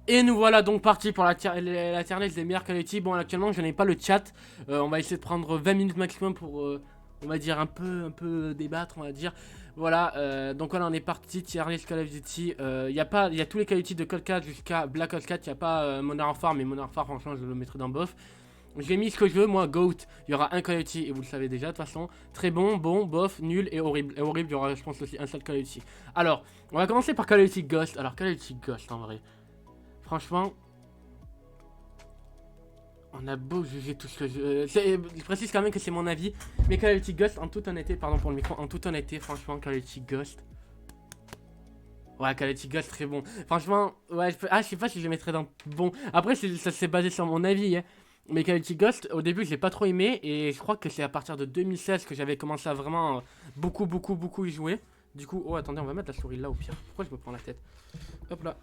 Et nous voilà donc partis pour la tier list des meilleurs Call of Duty. Bon, actuellement, je n'ai pas le chat. On va essayer de prendre 20 minutes maximum pour, on va dire, un peu débattre, on va dire. Voilà, donc voilà, on est parti, tier list Call of Duty. Y a tous les Call of Duty de Cold 4 jusqu'à Black Ops 4. Il n'y a pas Modern Warfare, mais Modern Warfare, franchement, je le mettrai dans bof. J'ai mis ce que je veux, moi, GOAT. Il y aura un Call of Duty, et vous le savez déjà, de toute façon. Très bon, bon, bof, nul et horrible. Et horrible, il y aura, je pense, aussi un seul Call of Duty. Alors, on va commencer par Call of Duty Ghost. Alors, Call of Duty Ghost, en vrai. Franchement, on a beau juger tout ce que je précise quand même que c'est mon avis. Mais Call of Duty Ghost, en toute honnêteté, pardon pour le micro, en toute honnêteté, franchement, Call of Duty Ghost. Ouais, Call of Duty Ghost, très bon. Franchement, ouais, je sais pas si je le mettrais dans bon. Après, ça s'est basé sur mon avis, hein. Mais Call of Duty Ghost, au début, je l'ai pas trop aimé. Et je crois que c'est à partir de 2016 que j'avais commencé à vraiment beaucoup y jouer. Du coup, oh, attendez, on va mettre la souris là au pire. Pourquoi je me prends la tête? Hop là.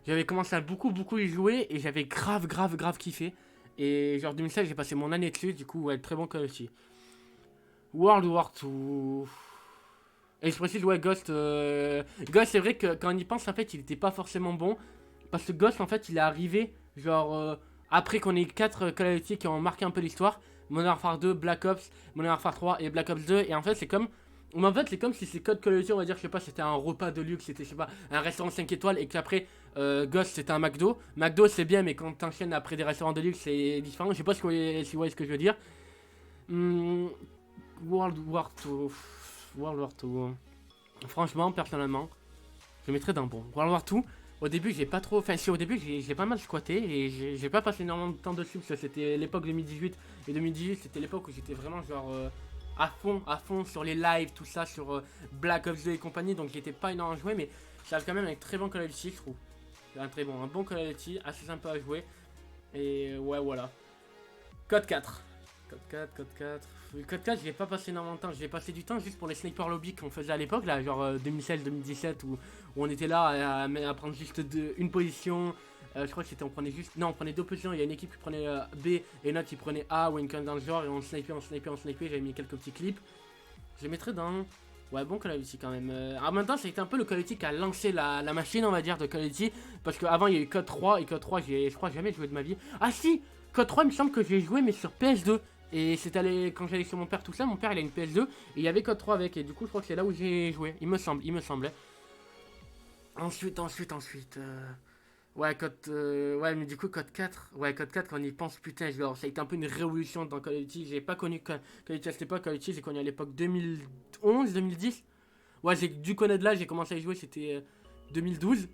J'avais commencé à beaucoup y jouer et j'avais grave kiffé. Et genre 2016, j'ai passé mon année dessus, du coup, ouais, très bon Call of Duty. World War 2. Et je précise, ouais, Ghost. Ghost, c'est vrai que quand on y pense, en fait, il était pas forcément bon. Parce que Ghost, en fait, il est arrivé, genre, après qu'on ait 4 Call of Duty qui ont marqué un peu l'histoire. Modern Warfare 2, Black Ops, Modern Warfare 3 et Black Ops 2. Et en fait, c'est comme. Mais en fait, c'est comme si ces codes Call of Duty, on va dire, je sais pas, c'était un repas de luxe, c'était, je sais pas, un restaurant 5 étoiles, et qu'après, Ghost, c'était un McDo. McDo, c'est bien, mais quand t'enchaînes après des restaurants de luxe, c'est différent. Je sais pas si vous voyez ce que je veux dire. Hmm, World War 2. World War 2. Franchement, personnellement, je mettrais d'un bon. World War 2, au début, j'ai pas trop. Enfin, si au début, j'ai pas mal squatté et j'ai pas passé énormément de temps dessus parce que c'était l'époque 2018. Et 2018, c'était l'époque où j'étais vraiment genre à fond sur les lives, tout ça, sur Black Ops 2 et compagnie. Donc, j'étais pas énormément joué, mais ça reste quand même un très bon Call of Duty, je trouve. C'est un très bon, un bon Call of Duty, assez sympa à jouer. Et ouais, voilà. Code 4. Code 4, Code 4. Code 4, je l'ai pas passé énormément de temps. J'ai passé du temps juste pour les sniper lobby qu'on faisait à l'époque, là, genre 2016-2017, où on était là à prendre juste une position. Je crois que c'était, on prenait juste. Non, on prenait deux positions. Il y a une équipe qui prenait B et une autre qui prenait A ou une conne dans le genre. Et on snipait. J'avais mis quelques petits clips. Je les mettrais dans. Ouais, bon Call of Duty quand même. En même temps, c'était un peu le Call of Duty qui a lancé la machine, on va dire, de Call of Duty. Parce qu'avant, il y a eu Code 3. Et Code 3, je crois jamais joué de ma vie. Ah si, Code 3, il me semble que j'ai joué, mais sur PS2. Et c'était quand j'allais chez mon père, tout ça. Mon père, il a une PS2. Et il y avait Code 3 avec. Et du coup, je crois que c'est là où j'ai joué. Il me semblait. Ensuite. Ouais, ouais, mais du coup, Code 4. Ouais, Code 4, quand on y pense, putain, genre, ça a été un peu une révolution dans Call of Duty. J'ai pas connu Call of Duty à cette époque. Call of Duty, j'ai connu à l'époque 2011, 2010. Ouais, j'ai dû connaître là, j'ai commencé à y jouer, c'était 2012.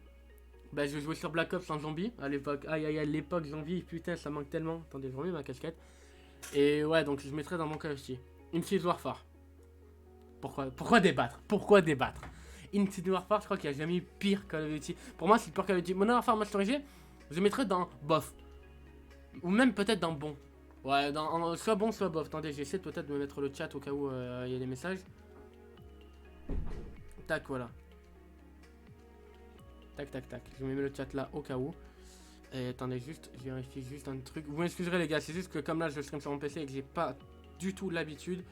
Bah, je jouais sur Black Ops en zombie à l'époque. Aïe aïe aïe, l'époque zombie, putain, ça manque tellement. Attendez, je remets ma casquette. Et ouais, donc je mettrais dans mon Call of Duty Infinite Warfare. Pourquoi débattre? Pourquoi débattre? Infinite Warfare, je crois qu'il n'y a jamais eu pire Call of Duty. Pour moi, c'est le pire Call of Duty. Modern Warfare Master G, je mettrais dans bof. Ou même peut-être dans bon. Ouais, soit bon, soit bof. Attendez, j'essaie peut-être de me mettre le chat au cas où il y a des messages. Tac, voilà. Tac. Je me mets le chat là au cas où. Et attendez juste, je vérifie juste un truc. Vous m'excuserez les gars, c'est juste que comme là je stream sur mon PC et que j'ai pas du tout l'habitude,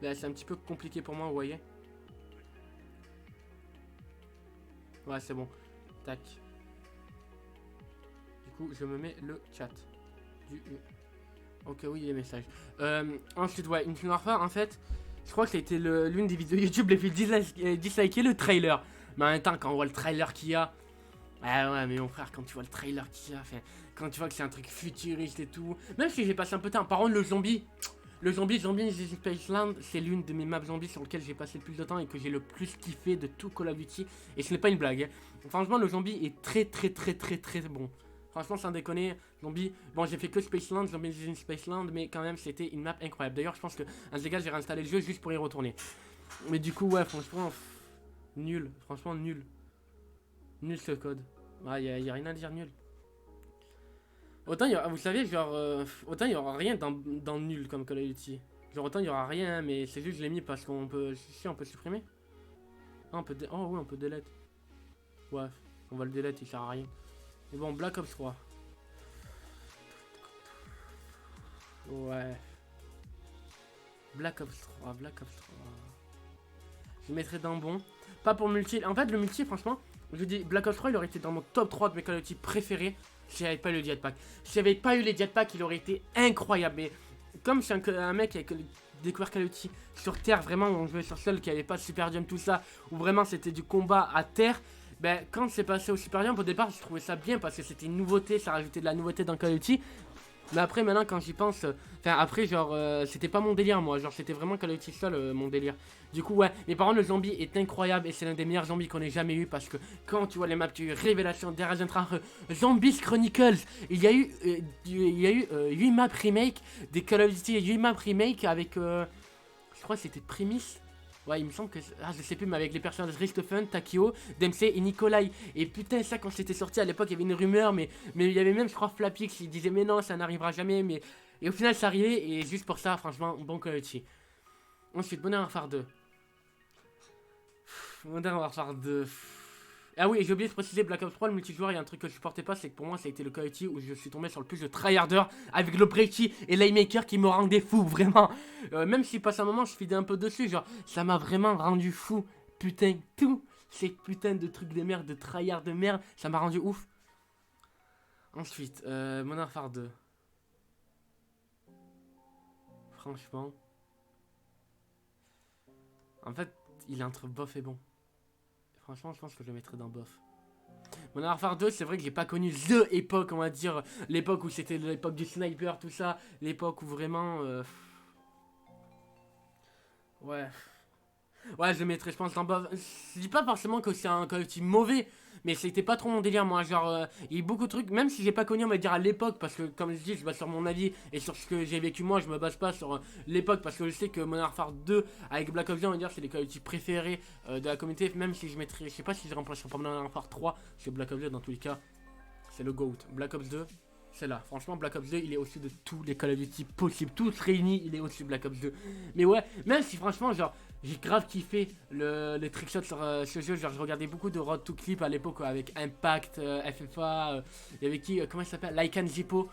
bah, c'est un petit peu compliqué pour moi, vous voyez. Ouais, c'est bon. Tac. Du coup, je me mets le chat. Ok, oui, les messages. Ensuite, ouais, Infinite Warfare, en fait, je crois que ça a été l'une des vidéos YouTube les plus dislikées, le trailer. Mais en même temps, quand on voit le trailer qu'il y a, ah ouais, mais mon frère, quand tu vois le trailer qu'il y a, quand tu vois que c'est un truc futuriste et tout, même si j'ai passé un peu de temps, par contre, Zombie Spaceland, c'est l'une de mes maps zombies sur lesquelles j'ai passé le plus de temps et que j'ai le plus kiffé de tout Call of Duty. Et ce n'est pas une blague, hein. Franchement, le zombie est très bon. Franchement, sans déconner, zombie. Bon, j'ai fait que Spaceland, Zombie Spaceland, mais quand même, c'était une map incroyable. D'ailleurs, je pense que un des gars, j'ai réinstallé le jeu juste pour y retourner. Mais du coup, ouais, franchement, nul. Franchement, nul. Nul ce code. Ah, y a rien à dire, nul. Autant, vous savez, genre, autant il y aura rien dans nul comme Call of Duty. Genre, autant il y aura rien, mais c'est juste, je l'ai mis parce qu'on peut. Si, on peut supprimer. Ah, on peut. Oh, oui, on peut delete. Ouais, on va le delete, il sert à rien. Mais bon, Black Ops 3. Ouais. Black Ops 3. Je le mettrais dans bon. Pas pour multi. En fait, le multi, franchement, Je dis, Black Ops 3, il aurait été dans mon top 3 de mes Call of Duty préférés s'il n'y avait pas eu le jetpack. S'il n'y avait pas eu les jetpacks, il aurait été incroyable. Mais comme c'est un mec qui a découvert Call of Duty sur terre, vraiment, où on jouait sur sol, qui avait pas de super jump, tout ça, où vraiment c'était du combat à terre. Ben, quand c'est passé au super jump, au départ, je trouvais ça bien parce que c'était une nouveauté, ça rajoutait de la nouveauté dans Call of Duty. Mais après, maintenant, quand j'y pense, enfin, après, genre, c'était pas mon délire, moi. Genre, c'était vraiment Call of Duty seul, mon délire. Du coup, ouais. Mais par contre, le zombie est incroyable et c'est l'un des meilleurs zombies qu'on ait jamais eu parce que quand tu vois les maps du Révélation, Days Zombies Chronicles, il y a eu 8 maps remake des Call of Duty, 8 maps remake avec, je crois que c'était Primis. Ouais, il me semble que. Ah, je sais plus, mais avec les personnages Richthofen, Takio, Dempsey et Nikolai. Et putain, ça, quand c'était sorti à l'époque, il y avait une rumeur, mais il y avait même, je crois, Flappy qui disait, mais non, ça n'arrivera jamais. Mais... Et au final, ça arrivait, et juste pour ça, franchement, bon Call of Duty. Ensuite, Modern Warfare 2. Modern Warfare 2. Ah oui, et j'ai oublié de préciser, Black Ops 3, le multijoueur, il y a un truc que je supportais pas, c'est que pour moi, ça a été le Call of Duty où je suis tombé sur le plus de tryharder avec le Breaky et l'Aymaker qui me rendaient fou, vraiment. Même si passe un moment, je fidais un peu dessus, genre, ça m'a vraiment rendu fou. Putain, tout ces putains de trucs de merde, de tryhard de merde, ça m'a rendu ouf. Ensuite, Modern Warfare 2. Franchement. En fait, il est entre bof et bon. Franchement, je pense que je le mettrais dans bof. Modern Warfare 2, c'est vrai que j'ai pas connu THE époque, on va dire. L'époque où c'était l'époque du sniper, tout ça. L'époque où vraiment. Ouais. Ouais, je le mettrais, je pense, dans bof. Je dis pas forcément que c'est un Call of Duty mauvais. Mais c'était pas trop mon délire, moi. Genre, il y a eu beaucoup de trucs, même si j'ai pas connu, on va dire, à l'époque. Parce que, comme je dis, je base sur mon avis et sur ce que j'ai vécu moi. Je me base pas sur l'époque. Parce que je sais que Modern Warfare 2 avec Black Ops 2, on va dire, c'est les Call of Duty préférés de la communauté. Même si je mettrais, je sais pas si je remplacerais par Modern Warfare 3. Parce que Black Ops 2, dans tous les cas, c'est le GOAT. Black Ops 2, c'est là. Franchement, Black Ops 2, il est au-dessus de tous les Call of Duty possibles. Tous réunis, il est au-dessus de Black Ops 2. Mais ouais, même si franchement, genre, j'ai grave kiffé les trickshots sur ce jeu. Genre, je regardais beaucoup de Road to Clip à l'époque avec Impact, FFA. Il y avait qui, comment il s'appelle, Lycan Zippo.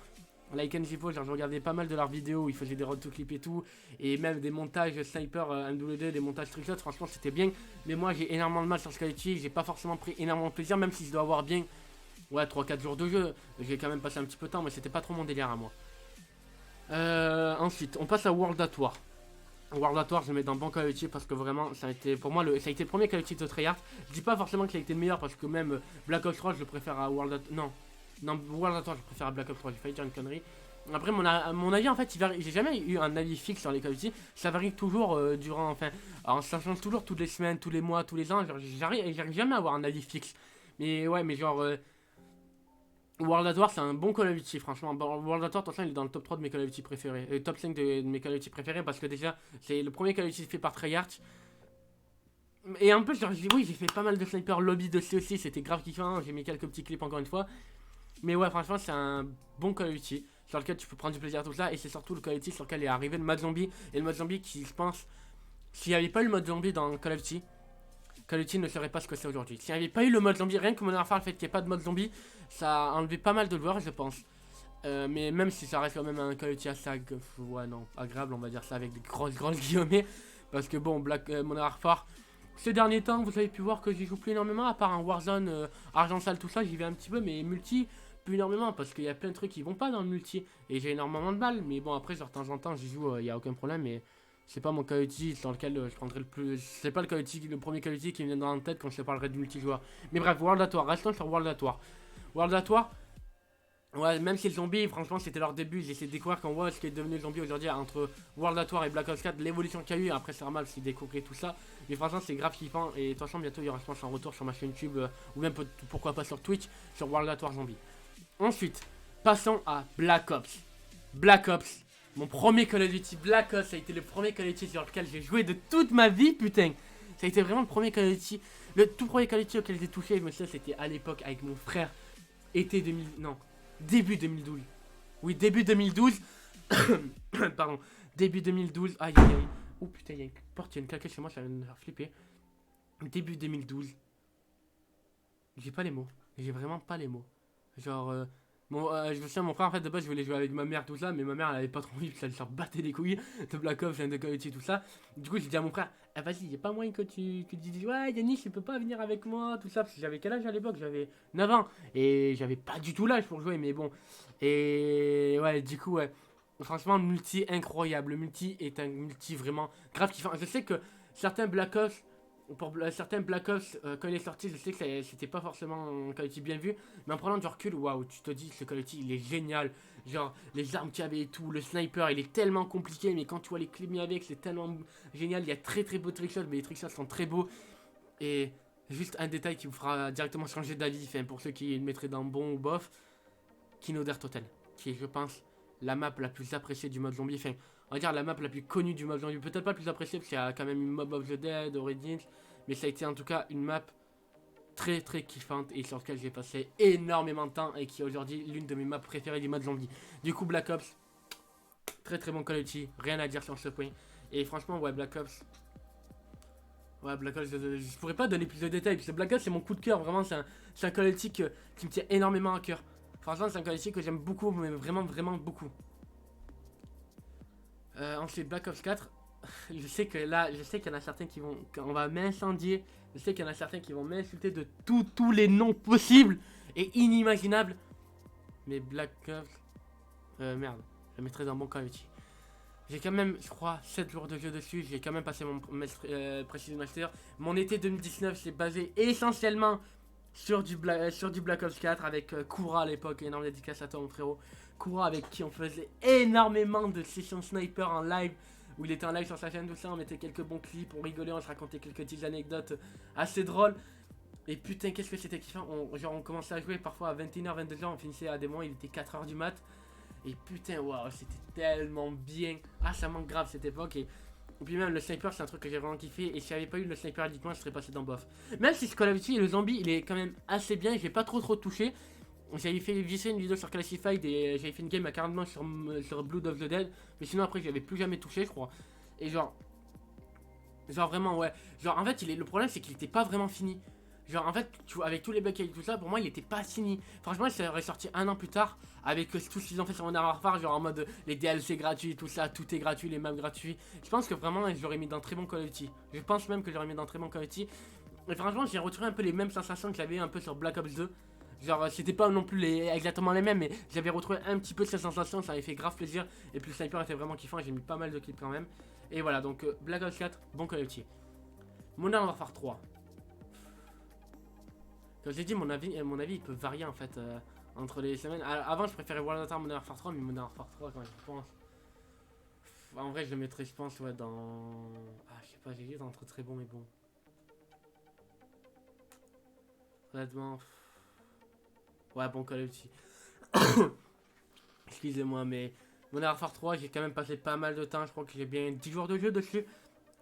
Lycan Zippo, genre, je regardais pas mal de leurs vidéos où ils faisaient des Road to Clip et tout. Et même des montages sniper MW2, des montages trickshots. Franchement, c'était bien. Mais moi, j'ai énormément de mal sur ce Call of Duty. J'ai pas forcément pris énormément de plaisir, même si je dois avoir bien. Ouais, 3-4 jours de jeu. J'ai quand même passé un petit peu de temps, mais c'était pas trop mon délire à moi. Ensuite, on passe à World at War. World at War, je le mets dans bon Call of Duty parce que vraiment, ça a été pour moi ça a été le premier Call of Duty de tryhard. Je dis pas forcément qu'il a été le meilleur parce que même Black Ops 3, je le préfère à World at non, World at War, je préfère à Black Ops 3. J'ai failli dire une connerie. Après, mon avis, en fait, il varie. J'ai jamais eu un avis fixe sur les Call of Duty. Ça varie toujours durant, enfin, alors, ça change toujours toutes les semaines, tous les mois, tous les ans. Genre, j'arrive jamais à avoir un avis fixe. Mais ouais, mais genre. World at War, c'est un bon Call of Duty, franchement. World at War, attention, il est dans le top 3 de mes Call of Duty préférés. Top 5 de mes Call of Duty préférés parce que déjà, c'est le premier Call of Duty fait par Treyarch. Et en plus, genre, oui, j'ai fait pas mal de sniper lobby dessus aussi, c'était grave kiffant. J'ai mis quelques petits clips encore une fois. Mais ouais, franchement, c'est un bon Call of Duty sur lequel tu peux prendre du plaisir à tout ça. Et c'est surtout le Call of Duty sur lequel est arrivé le mode zombie. Et le mode zombie qui, je pense, s'il n'y avait pas eu le mode zombie dans Call of Duty, Call of Duty ne serait pas ce que c'est aujourd'hui. S'il n'y avait pas eu le mode zombie, rien que Modern Warfare, le fait qu'il n'y ait pas de mode zombie, ça a enlevé pas mal de joueurs, je pense. Mais même si ça reste quand même un Call of Duty assez ouais, non, agréable, on va dire ça avec des grosses guillemets. Parce que bon, Modern Warfare, ces derniers temps, vous avez pu voir que j'y joue plus énormément, à part un Warzone, Argent Sale, tout ça, j'y vais un petit peu, mais multi, plus énormément, parce qu'il y a plein de trucs qui vont pas dans le multi. Et j'ai énormément de balles, mais bon, après, genre, de temps en temps, j'y joue, il n'y a aucun problème, mais. C'est pas mon Call of Duty dans lequel je prendrais le plus. C'est pas le Call of Duty, le premier Call of Duty qui me vient dans la tête quand je te parlerai de multijoueur. Mais bref, World at War, restons sur World at War. World at War, ouais, même si le zombie, franchement, c'était leur début. J'ai essayé de découvrir qu'on voit ce qui est devenu le zombie aujourd'hui entre World at War et Black Ops 4, l'évolution qu'il y a eu. Après, c'est normal s'ils découvraient tout ça. Mais franchement, c'est grave kiffant. Et de toute façon, bientôt, il y aura, je pense, un retour sur ma chaîne YouTube ou même pourquoi pas sur Twitch sur World at War Zombie. Ensuite, passons à Black Ops. Black Ops. Mon premier Call of Duty Black Ops, ça a été le premier Call of Duty sur lequel j'ai joué de toute ma vie, putain. Ça a été vraiment le premier Call of Duty, le tout premier Call of Duty auquel j'ai touché, je me souviens, c'était à l'époque avec mon frère, été 2000, non, début 2012. Oui, début 2012, pardon, début 2012, aïe aïe aïe. Oh putain, il y a une porte, il y a une claquette chez moi, ça vient de me faire flipper. Début 2012, j'ai pas les mots, j'ai vraiment pas les mots. Genre, Je me souviens, mon frère en fait de base je voulais jouer avec ma mère tout ça, mais ma mère elle avait pas trop envie parce qu'elle s'en battait les couilles de Black Ops, de Call of Duty tout ça. Du coup j'ai dit à mon frère, ah, vas-y, y'a pas moyen que tu dises ouais Yannick tu peux pas venir avec moi tout ça, parce que j'avais quel âge à l'époque, j'avais 9 ans et j'avais pas du tout l'âge pour jouer, mais bon. Et ouais, du coup ouais, franchement le multi incroyable, le multi est un multi vraiment grave kiffant. Je sais que certains Black Ops certains Black Ops, quand il est sorti, je sais que c'était pas forcément un Call of Duty bien vu, mais en prenant du recul, waouh, tu te dis que ce Call of Duty il est génial. Genre, les armes qu'il y avait et tout, le sniper il est tellement compliqué, mais quand tu vois les clips mis avec, c'est tellement génial. Il y a très très beaux trickshots, mais les trickshots sont très beaux. Et juste un détail qui vous fera directement changer d'avis, enfin, pour ceux qui le mettraient dans bon ou bof, Kinoder Total, qui est, je pense, la map la plus appréciée du mode zombie. Enfin, on va dire la map la plus connue du mode zombie. Peut-être pas la plus appréciée, parce qu'il y a quand même une Mob of the Dead, Origins, mais ça a été en tout cas une map très très kiffante et sur laquelle j'ai passé énormément de temps et qui est aujourd'hui l'une de mes maps préférées du mode zombie. Du coup, Black Ops, très très bon Call of Duty, rien à dire sur ce point. Et franchement, ouais, Black Ops. Ouais, Black Ops, je pourrais pas donner plus de détails, parce que Black Ops c'est mon coup de cœur, vraiment, c'est un Call of Duty qui me tient énormément à cœur. Franchement, c'est un Call of Duty que j'aime beaucoup, mais vraiment, vraiment beaucoup. Ensuite, Black Ops 4. Je sais que là, je sais qu'il y en a certains qui vont. On va m'incendier. Je sais qu'il y en a certains qui vont m'insulter de tous les noms possibles et inimaginables. Mais Black Ops. Merde, je mettrai dans bon Call of Duty. J'ai quand même, je crois, 7 jours de jeu dessus. J'ai quand même passé mon Precision Master. Mon été 2019 s'est basé essentiellement sur du Black Ops 4 avec Koura à l'époque. Énorme dédicace à toi, mon frérot. Koura avec qui on faisait énormément de sessions sniper en live. Où il était en live sur sa chaîne, tout ça. On mettait quelques bons clips, on rigolait, on se racontait quelques petites anecdotes assez drôles. Et putain, qu'est-ce que c'était kiffant. On commençait à jouer parfois à 21h, 22h. On finissait à des moments, il était 4h du mat. Et putain, waouh, c'était tellement bien. Ah, ça manque grave cette époque. Et puis même le sniper, c'est un truc que j'ai vraiment kiffé. Et si j'avais pas eu le sniper, dites-moi, je serais passé dans bof. Même si ce Call of Duty, le zombie, il est quand même assez bien. J'ai pas trop touché. J'avais fait visser une vidéo sur Classified et j'avais fait une game à 40 manches sur Blood of the Dead. Mais sinon, après, j'avais plus jamais touché, je crois. Et genre vraiment, ouais. Genre, en fait, le problème, c'est qu'il était pas vraiment fini. Genre, en fait, avec tous les bugs et tout ça, pour moi, il était pas fini. Franchement, il serait sorti un an plus tard, avec tout ce qu'ils ont fait sur Modern Warfare, genre en mode les DLC gratuits, tout ça, tout est gratuit, les maps gratuits. Je pense que vraiment, je l'aurais mis dans très bon Call of Duty. Je pense même que j'aurais mis dans très bon Call of Duty. Et franchement, j'ai retrouvé un peu les mêmes sensations que j'avais un peu sur Black Ops 2. Genre, c'était pas non plus exactement les mêmes, mais j'avais retrouvé un petit peu ces sensations, ça avait fait grave plaisir. Et puis le sniper était vraiment kiffant, j'ai mis pas mal de clips quand même. Et voilà, donc Black Ops 4, bon Call of Duty. Modern Warfare 3. Comme j'ai dit, mon avis il peut varier en fait entre les semaines. Avant, je préférais World of Warcraft Modern Warfare 3, mais Modern Warfare 3, quand je pense. En vrai, je le mettrais, je pense, ouais, dans. Ah, je sais pas, j'hésite entre très bon et bon. Honnêtement. Ouais, bon Call of Duty. Excusez-moi, mais Modern Warfare 3, j'ai quand même passé pas mal de temps. Je crois que j'ai bien 10 jours de jeu dessus.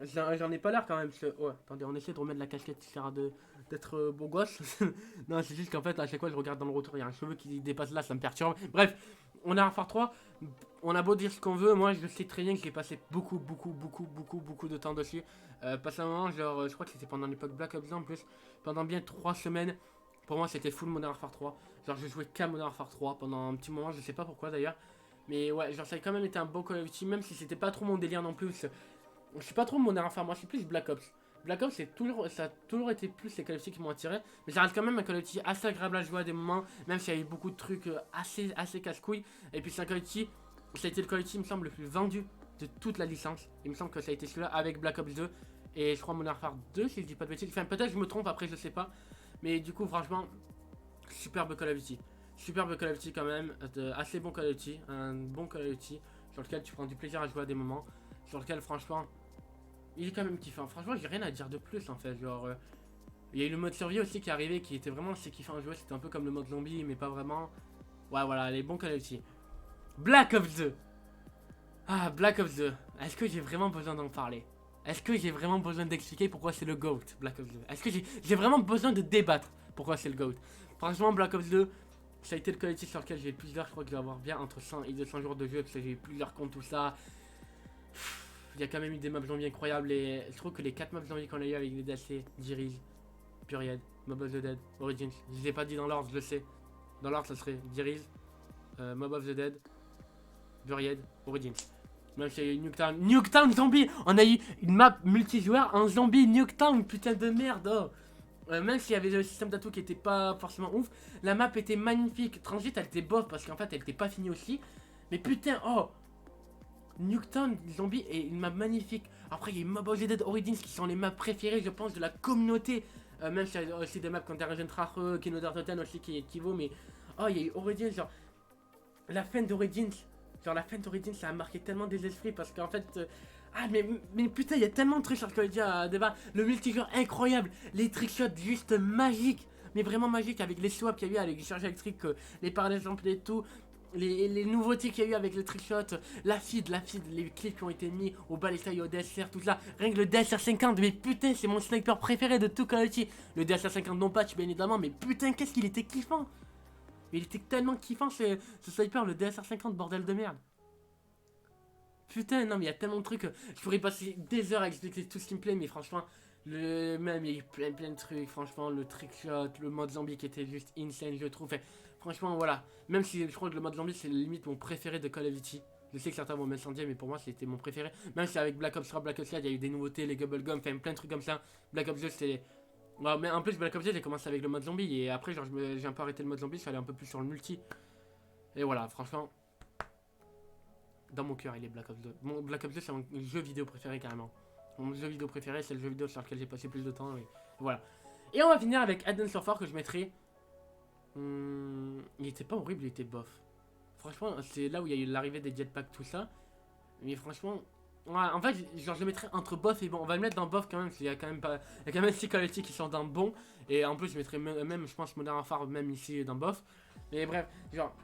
J'en ai pas l'air quand même. Ouais, attendez, on essaie de remettre la casquette qui sert d'être beau gosse. Non, c'est juste qu'en fait, à chaque fois, je regarde dans le retour, il y a un cheveu qui dépasse là, ça me perturbe. Bref, on a Warfare 3. On a beau dire ce qu'on veut, moi je sais très bien que j'ai passé beaucoup de temps dessus. Passé un moment, genre, je crois que c'était pendant l'époque Black Ops 2 en plus. Pendant bien 3 semaines. Pour moi, c'était full Modern Warfare 3. Genre, je jouais qu'à Modern Warfare 3 pendant un petit moment, je sais pas pourquoi d'ailleurs. Mais ouais, genre, ça a quand même été un beau Call of Duty, même si c'était pas trop mon délire non plus. Je suis pas trop Modern Warfare, moi je suis plus Black Ops. Black Ops, ça a toujours été plus les Call of Duty qui m'ont attiré. Mais ça reste quand même un Call of Duty assez agréable à jouer à des moments, même s'il y avait beaucoup de trucs assez casse-couilles. Et puis c'est un Call of Duty, ça a été le Call of Duty, il me semble, le plus vendu de toute la licence. Il me semble que ça a été celui-là avec Black Ops 2. Et je crois Modern Warfare 2, si je dis pas de bêtises. Enfin, peut-être je me trompe, après je sais pas. Mais du coup, franchement, superbe Call of Duty. Superbe Call of Duty quand même, assez bon Call of Duty, un bon Call of Duty sur lequel tu prends du plaisir à jouer à des moments, sur lequel franchement, il est quand même kiffant. Franchement, j'ai rien à dire de plus en fait, genre, il y a eu le mode survie aussi qui est arrivé, qui était vraiment assez kiffant à jouer, c'était un peu comme le mode zombie, mais pas vraiment. Ouais, voilà, les bons Call of Duty. Black Ops 2. Ah, Black Ops 2. Est-ce que j'ai vraiment besoin d'en parler? Est-ce que j'ai vraiment besoin d'expliquer pourquoi c'est le GOAT, Black Ops 2? Est-ce que j'ai vraiment besoin de débattre pourquoi c'est le GOAT? Franchement, Black Ops 2, ça a été le Call of Duty sur lequel j'ai plusieurs, je crois que je vais avoir bien entre 100 et 200 jours de jeu, parce que j'ai eu plusieurs comptes, tout ça. Il y a quand même eu des maps zombies incroyables, et je trouve que les 4 maps zombies qu'on a eu avec les DLC, Jiriz, Puriel, Mob of the Dead, Origins, je les ai pas dit dans l'ordre, je le sais. Dans l'ordre, ça serait Jiriz, Mob of the Dead, Buried, Origins. Même si il y a eu Nuketown. Nuketown Zombie. On a eu une map multijoueur en zombie Nuketown, putain de merde. Oh. Même s'il y avait le système d'atout qui était pas forcément ouf, la map était magnifique. Transit elle était bof parce qu'en fait elle était pas finie aussi. Mais putain, oh, Nuketown Zombie est une map magnifique. Après il y a eu Mob of the Dead Origins qui sont les maps préférées je pense de la communauté. Même s'il y a aussi des maps comme Terragen Trache, Kenoder Totten aussi qui vaut. Mais oh il y a eu Origins, genre la fin d'Origins. Genre la fin d'Origins ça a marqué tellement des esprits parce qu'en fait... ah mais putain il y a tellement de trucs sur Call of Duty à débat. Le multijoueur incroyable, les trickshots juste magiques. Mais vraiment magiques avec les swaps qu'il y a eu avec les charges électriques, les par exemple et tout. Les nouveautés qu'il y a eu avec le trickshot, la feed, les clips qui ont été mis au balista et au DSR, tout ça. Rien que le DSR 50, mais putain c'est mon sniper préféré de tout Call of Duty. Le DSR 50 non patch bien évidemment, mais putain qu'est-ce qu'il était kiffant. Il était tellement kiffant ce sniper, le DSR 50, bordel de merde. Putain, non, mais il y a tellement de trucs. Je pourrais passer des heures à expliquer tout ce qui me plaît, mais franchement, même il y a eu plein de trucs. Franchement, le trickshot, le mode zombie qui était juste insane, je trouve. Franchement, voilà. Même si je crois que le mode zombie, c'est limite mon préféré de Call of Duty. Je sais que certains vont m'incendier, mais pour moi, c'était mon préféré. Même si avec Black Ops 3, Black Ops 4, il y a eu des nouveautés, les Bubblegum, enfin plein de trucs comme ça. Black Ops 2, c'était. Ouais, mais en plus, Black Ops 2, j'ai commencé avec le mode zombie. Et après, genre, j'ai un peu arrêté le mode zombie, je suis allé un peu plus sur le multi. Et voilà, franchement. Dans mon cœur, il est Black Ops 2. Mon Black Ops 2, c'est mon jeu vidéo préféré carrément. Mon jeu vidéo préféré, c'est le jeu vidéo sur lequel j'ai passé plus de temps. Et voilà. Et on va finir avec Advance Warfare que je mettrai. Il était pas horrible, il était bof. Franchement, c'est là où il y a eu l'arrivée des jetpacks, tout ça. Mais franchement, ouais, en fait, genre, je le mettrais entre bof et bon. On va le mettre dans bof quand même, parce qu'il y a quand même pas. Il y a quand même 6 Call of Duty qui sont dans bon. Et en plus, je mettrais même, je pense, Modern Warfare même ici dans bof. Mais bref, genre.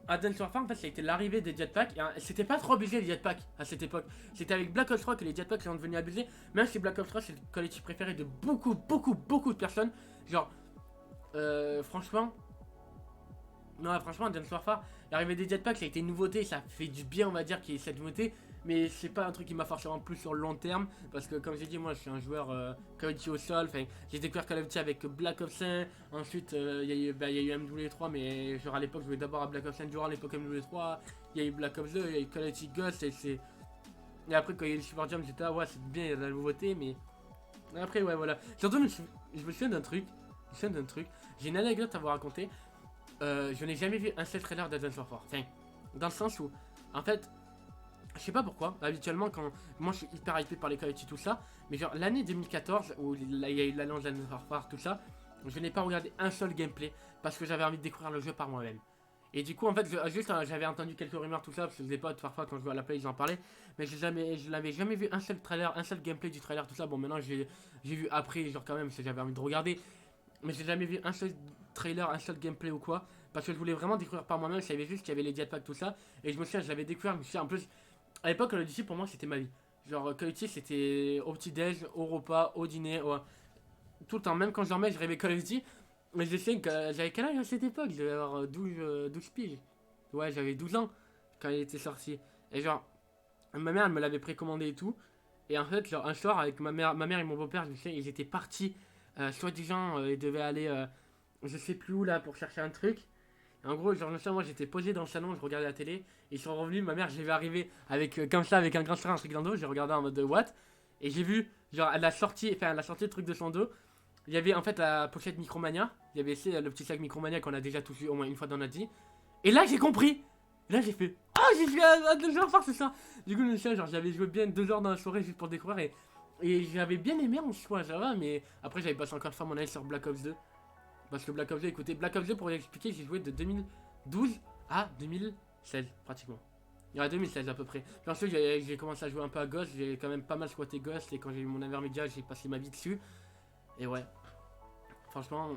Advance Warfare en fait ça a été l'arrivée des jetpacks et c'était pas trop abusé les jetpacks à cette époque. C'était avec Black Ops 3 que les jetpacks sont devenus abusés. Même si Black Ops 3 c'est le Call of Duty préféré de beaucoup de personnes. Genre franchement. Non franchement Advance Warfare, l'arrivée des jetpacks ça a été une nouveauté, ça fait du bien on va dire qu'il y ait cette nouveauté. Mais c'est pas un truc qui m'a forcément plu sur le long terme. Parce que comme j'ai dit moi je suis un joueur Call of Duty au sol. Enfin j'ai découvert Call of Duty avec Black Ops 1. Ensuite il y a eu MW3. Mais genre à l'époque je jouais d'abord à Black Ops 1 durant l'époque MW3. Il y a eu Black Ops 2, il y a eu Call of Duty Ghost. Et après quand il y a eu le Super Jam j'étais ouais c'est bien il y a de la nouveauté. Mais après ouais voilà. Surtout je me souviens d'un truc. J'ai une anecdote à vous raconter. Je n'ai jamais vu un seul trailer d'Advance Warfare. Enfin dans le sens où en fait je sais pas pourquoi, habituellement quand moi je suis hyper hypé par les Call of Duty tout ça, mais genre l'année 2014 où il y a eu l'annonce d'Advance Warfare tout ça, je n'ai pas regardé un seul gameplay parce que j'avais envie de découvrir le jeu par moi-même. Et du coup en fait j'avais entendu quelques rumeurs tout ça parce que les potes parfois quand je jouais à la play ils en parlaient, mais je n'avais jamais vu un seul trailer, un seul gameplay du trailer tout ça. Bon maintenant j'ai vu après genre quand même parce que j'avais envie de regarder, mais j'ai jamais vu un seul trailer, un seul gameplay ou quoi, parce que je voulais vraiment découvrir par moi-même. Je savais juste qu'il y avait les jetpacks tout ça, et je me souviens je l'avais découvert, je me souviens en plus. À l'époque, Call of Duty pour moi c'était ma vie. Genre Call of Duty c'était au petit-déj, au repas, au dîner, tout le temps. Même quand je dormais, je rêvais Call of Duty. Mais je sais que j'avais quel âge à cette époque? Je devais avoir 12 piges. Ouais, j'avais 12 ans quand il était sorti. Et genre, ma mère elle me l'avait précommandé et tout. Et en fait, genre, un soir avec ma mère et mon beau-père, je sais, ils étaient partis. Soi-disant, ils devaient aller, je sais plus où là, pour chercher un truc. En gros, genre, moi j'étais posé dans le salon, je regardais la télé, ils sont revenus, ma mère, j'ai vu arriver avec, comme ça, avec un grand sourire, un truc dans le dos, j'ai regardé en mode de what, et j'ai vu, genre, elle a sorti le truc de son dos, il y avait en fait la pochette Micromania, il y avait le petit sac Micromania qu'on a déjà tous vu au moins une fois dans notre vie, et là j'ai compris, et là j'ai fait, j'ai joué à 2 heures fort, c'est ça, du coup, genre, j'avais joué bien 2 heures dans la soirée juste pour découvrir, et j'avais bien aimé en soi, ça va, mais après j'avais passé encore une fois mon avis sur Black Ops 2. Parce que Black Ops 2, écoutez, Black Ops 2 pour vous expliquer, j'ai joué de 2012 à 2016 pratiquement. Il y a 2016 à peu près. Puis ensuite j'ai commencé à jouer un peu à Ghost, j'ai quand même pas mal squatté Ghost et quand j'ai eu mon intermédiaire j'ai passé ma vie dessus. Et ouais, franchement,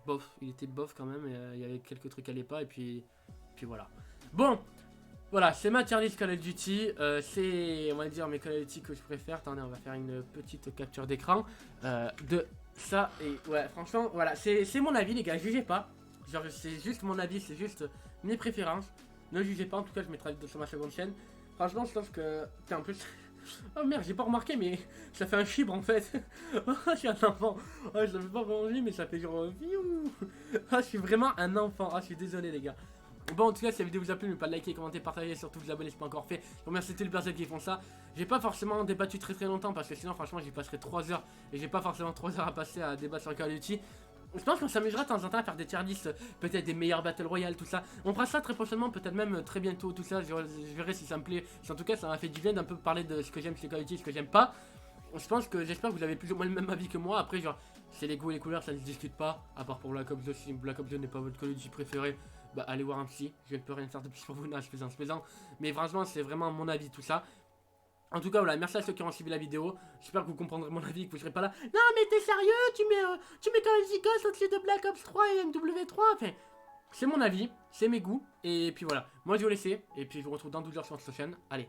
bof, il était bof quand même, il y avait quelques trucs qui allaient pas et puis voilà. Bon, voilà, c'est ma tier list Call of Duty, c'est on va dire mes Call of Duty que je préfère. Attendez, on va faire une petite capture d'écran de ça. Et ouais, franchement, voilà, c'est mon avis les gars, jugez pas. Genre c'est juste mon avis, c'est juste mes préférences. Ne jugez pas, en tout cas je mettrai sur ma seconde chaîne. Franchement je pense que... Putain en plus... Oh merde, j'ai pas remarqué mais ça fait un chibre en fait. Je suis un enfant. Ça fait pas vraiment mais ça fait genre... Je suis vraiment un enfant. Je suis désolé les gars. Bon, en tout cas, si la vidéo vous a plu, n'oubliez pas de liker, commenter, partager, surtout vous abonner si ce n'est pas encore fait. Je remercie toutes les personnes qui font ça. J'ai pas forcément débattu très longtemps parce que sinon, franchement, j'y passerai 3 heures et j'ai pas forcément 3 heures à passer à débattre sur Call of Duty. Je pense qu'on s'amusera de temps en temps à faire des tier lists, peut-être des meilleurs Battle Royale, tout ça. On fera ça très prochainement, peut-être même très bientôt, tout ça. Je verrai si ça me plaît. En tout cas, ça m'a fait du bien d'un peu parler de ce que j'aime chez Call of Duty, ce que j'aime pas. J'espère que vous avez plus ou moins le même avis que moi. Après, genre, c'est les goûts et les couleurs, ça ne se discute pas. À part pour Black Ops 2, si Black Ops 2 n'est pas votre Call of Duty préféré, bah allez voir un psy. Je ne peux rien faire de plus pour vous, non, je plaisante. Mais franchement, c'est vraiment mon avis, tout ça. En tout cas, voilà, merci à ceux qui ont suivi la vidéo. J'espère que vous comprendrez mon avis et que vous serez pas là. Non, mais t'es sérieux? Tu mets Call of Duty Ghost au-dessus de Black Ops 3 et MW3? Enfin, c'est mon avis, c'est mes goûts. Et puis voilà, moi je vais vous laisser. Et puis je vous retrouve dans 12 heures sur notre chaîne. Allez.